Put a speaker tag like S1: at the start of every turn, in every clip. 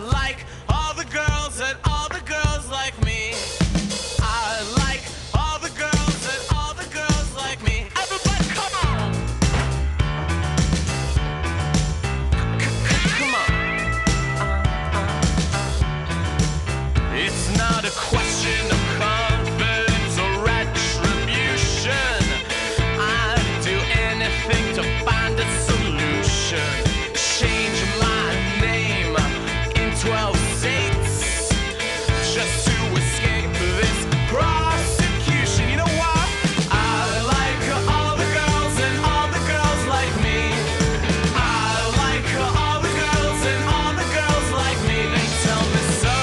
S1: like all the girls and all the girls like me. I like all the girls and all the girls like me. Everybody come on! Come on. It's not a question of confidence or retribution. I'd do anything to find a solution. Change my name in 12 states just to escape this prosecution. You know why? I like all the girls and all the girls like me. I like all the girls and all the girls like me. They tell me so.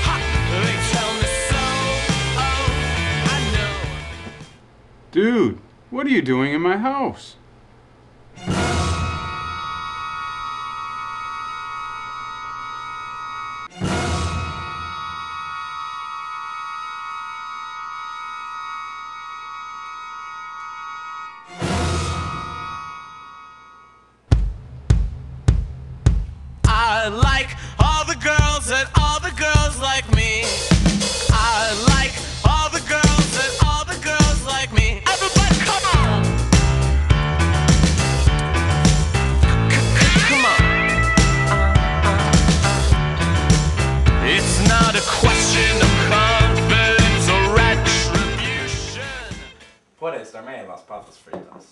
S1: Ha! They tell me so. Oh, I know.
S2: Dude, what are you doing in my house?
S1: I like all the girls and all the girls like me. I like all the girls and all the girls like me. Everybody come on! Come on. It's not a question of confidence or retribution.
S3: Puedes darme las papas fritas.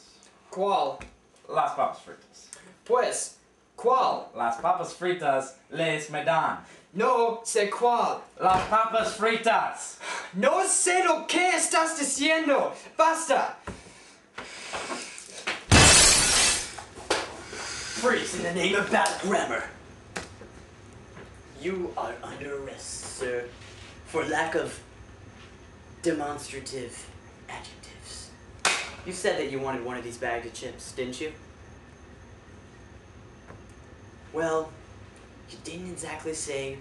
S4: ¿Cuál?
S3: Las papas fritas.
S4: Pues, ¿cuál?
S3: Las papas fritas les me dan.
S4: No sé cuál.
S3: Las papas fritas.
S4: No sé lo que estás diciendo. Basta.
S5: Freeze in the name of bad grammar. You are under arrest, sir, for lack of demonstrative adjectives. You said that you wanted one of these bags of chips, didn't you? Well, you didn't exactly say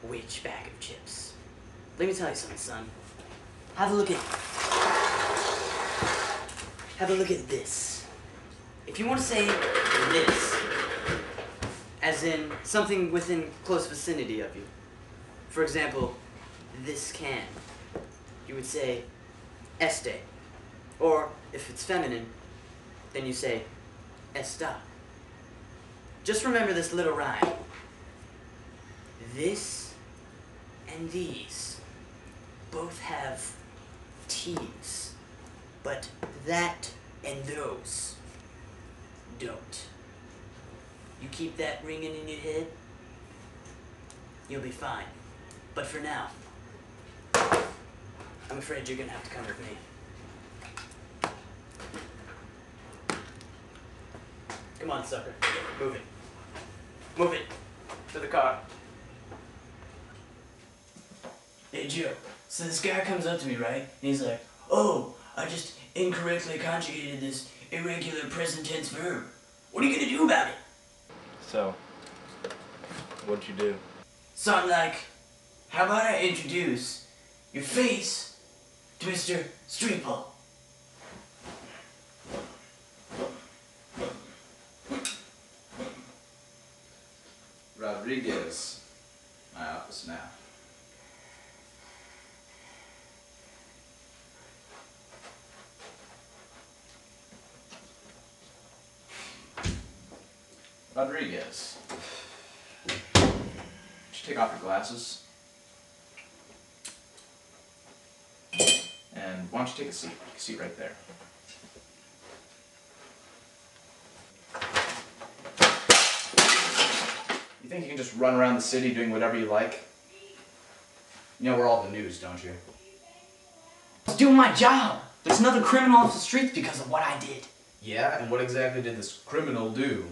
S5: which bag of chips. Let me tell you something, son. Have a look at this. If you want to say this, as in something within close vicinity of you. For example, this can. You would say este. Or if it's feminine, then you say esta. Just remember this little rhyme. This and these both have T's, but that and those don't. You keep that ringing in your head, you'll be fine. But for now, I'm afraid you're gonna have to come with me. Come on, sucker. Move it. Move it. To the car. Hey, Joe. So this guy comes up to me, right? And he's like, oh, I just incorrectly conjugated this irregular present tense verb. What are you gonna do about it?
S3: So, what'd you do?
S5: So I'm like, how about I introduce your face to Mr. Streeple?
S6: Rodriguez. My office now. Rodriguez. Would you take off your glasses? And why don't you take a seat? Take a seat right there. You think you can just run around the city doing whatever you like? You know we're all the news, don't you?
S5: I was doing my job. There's another criminal off the streets because of what I did.
S6: Yeah, and what exactly did this criminal do?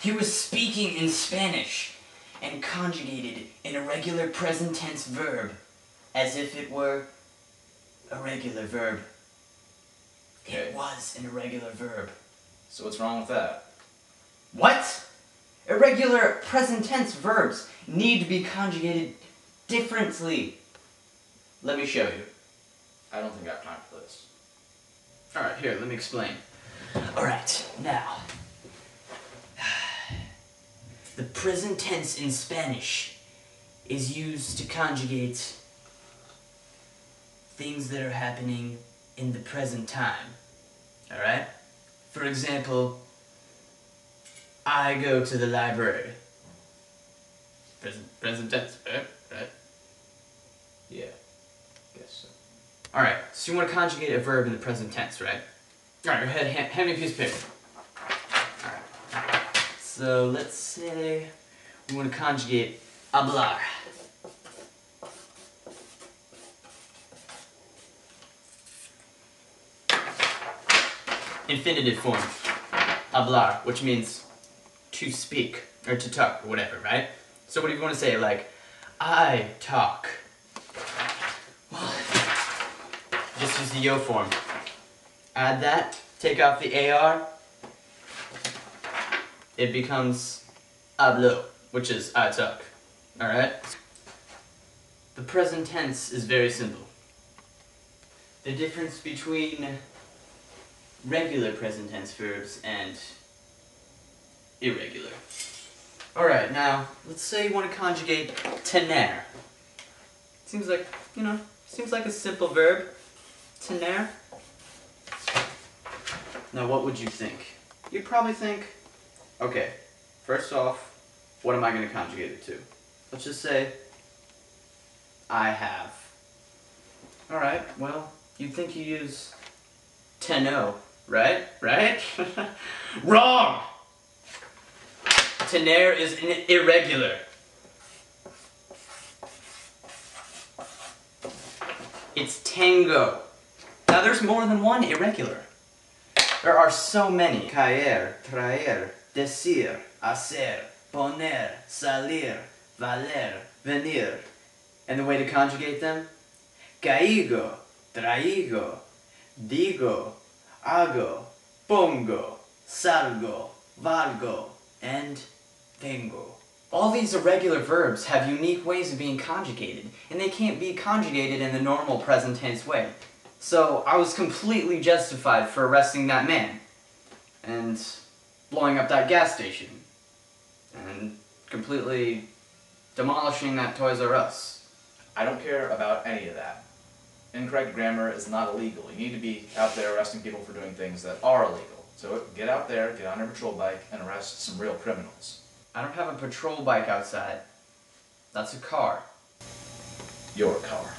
S5: He was speaking in Spanish and conjugated an irregular present tense verb as if it were a regular verb.
S6: Okay.
S5: It was an irregular verb.
S6: So what's wrong with that?
S5: What? Irregular present tense verbs need to be conjugated differently. Let me show you.
S6: I don't think I have time for this.
S5: Alright, here, let me explain. Alright, now. The present tense in Spanish is used to conjugate things that are happening in the present time. Alright? For example, I go to the library. Present tense, right?
S6: Yeah, guess so.
S5: Alright, so you want to conjugate a verb in the present tense, right? Alright, go ahead, hand me a piece of paper. Alright. So let's say we want to conjugate hablar. Infinitive form. Hablar, which means to speak, or to talk, or whatever, right? So what do you want to say? Like, I talk. Well, just use the yo form. Add that, take off the AR, it becomes hablo, which is I talk. Alright? The present tense is very simple. The difference between regular present tense verbs and irregular. Alright, now, let's say you want to conjugate tener. Seems like, seems like a simple verb. Tener. Now, what would you think? You'd probably think, okay, first off, what am I going to conjugate it to? Let's just say, I have. Alright, well, you'd think you use teno, right? Right? Wrong! Tener is irregular. It's tango. Now there's more than one irregular. There are so many. Caer, traer, decir, hacer, poner, salir, valer, venir. And the way to conjugate them? Caigo, traigo, digo, hago, pongo, salgo, valgo, and vengo. All these irregular verbs have unique ways of being conjugated, and they can't be conjugated in the normal present tense way. So I was completely justified for arresting that man, and blowing up that gas station, and completely demolishing that Toys R Us.
S6: I don't care about any of that. Incorrect grammar is not illegal. You need to be out there arresting people for doing things that are illegal. So get out there, get on your patrol bike, and arrest some real criminals.
S5: I don't have a patrol bike outside. That's a car.
S6: Your car.